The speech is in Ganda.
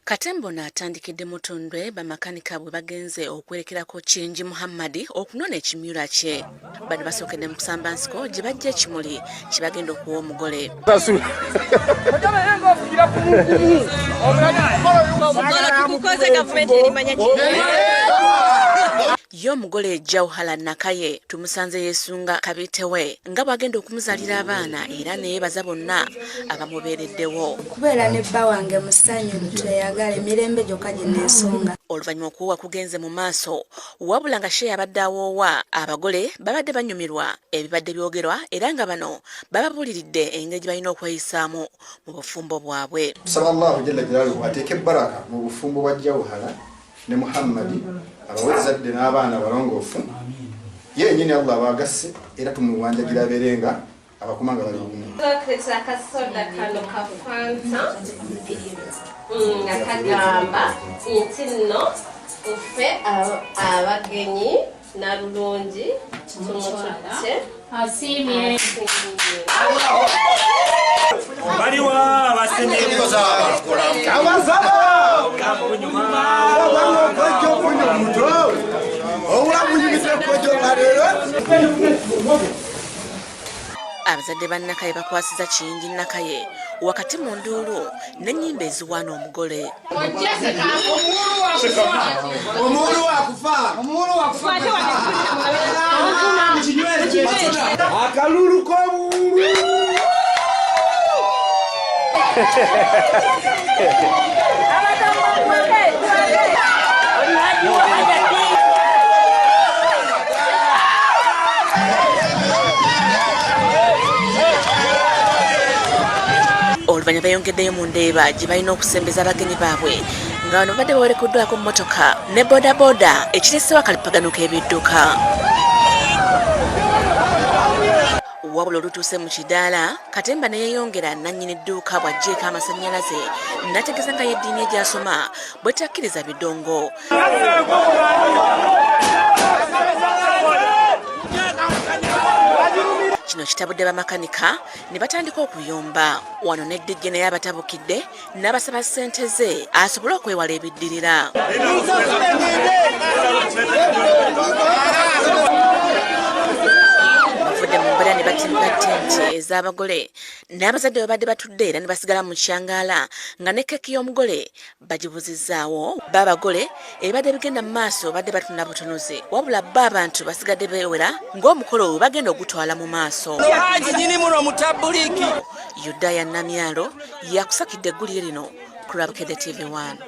Katemba n'atandikidde mutondwe bamakanika bwe bagenze okwerekerako Kingi Muhammad okunona ekimyula kye. Bano basookedde mu kusamba nsiko gye bajja ekimuli kye bagenda okuwa omugole. Yo omugole ejjawuhala Nakaye tumusanze yeesunga kabitewe nga bw'agenda okumuzaalira abaana era neyeebaza bonna abamubeereddewo. Kubeera ne bba wange musanyu tweyagala emirembe gyokka gye neesonga. Oluvannyuma okuwuwa kugenze mu maaso wabula nga Sheya abadde awoowa abagole babadde banyumirwa ebibadde byogerwa era nga bano bababuuliridde engeri gye balina okweyisaamu mu bufumbo bwabwe. Tusaba Allahu jalla jalaaluhu ateeke baraka mu bufumbo bwa Jawuhala ne Muhammadi abawezadde n'abaana balongoofu yennyini Allah abagasse era tumuwanjagira abeerenga abakumanga bali bumu. Akasoda kano kafanta nga kagamba nti nno ffe abagenyi nalulungi tumututte asiimye baliwa abasenyekoza abazadde ba Nakaye bakwasiza Kingi Nakaye wakati mu nduulu n'ennyimba eziwaana omugole. Akalulu k'obuwulu Oluvannyuma bayongeddeyo mu ndeeba gye balina okusembeza abagenyi baabwe nga bano badde bawerekeddwako mmotoka ne bodaboda ekireesewo akalipagano k'ebidduka. Wabula olutuuse mu kidaala Katemba ne yeeyongera nannyini dduuka bw'aggyeeko amasannyalaze n'ategeeza nga y'eddiini egyasoma bwe takkiriza bidongo. Kino kitabudde bamakanika ne batandika okuyomba wano ne DJ naye abatabukidde n'abasaba ssente ze asobole okwewala ebiddirira. Bavudde mu mbeera ne batimba ttenti ez'abagole n'abazadde babadde batudde era ne basigala mu kyangaala nga ne keeki y'omugole bagibuzizaawo b'abagole ebadde bigenda mu maaso badde batunda butunuzi wabula bba abantu basigadde beewera ng'omukolo we bagenda ogutwala mu maaso. Yudaya Namyalo yakusakidde eggulire lino ku BGPevents.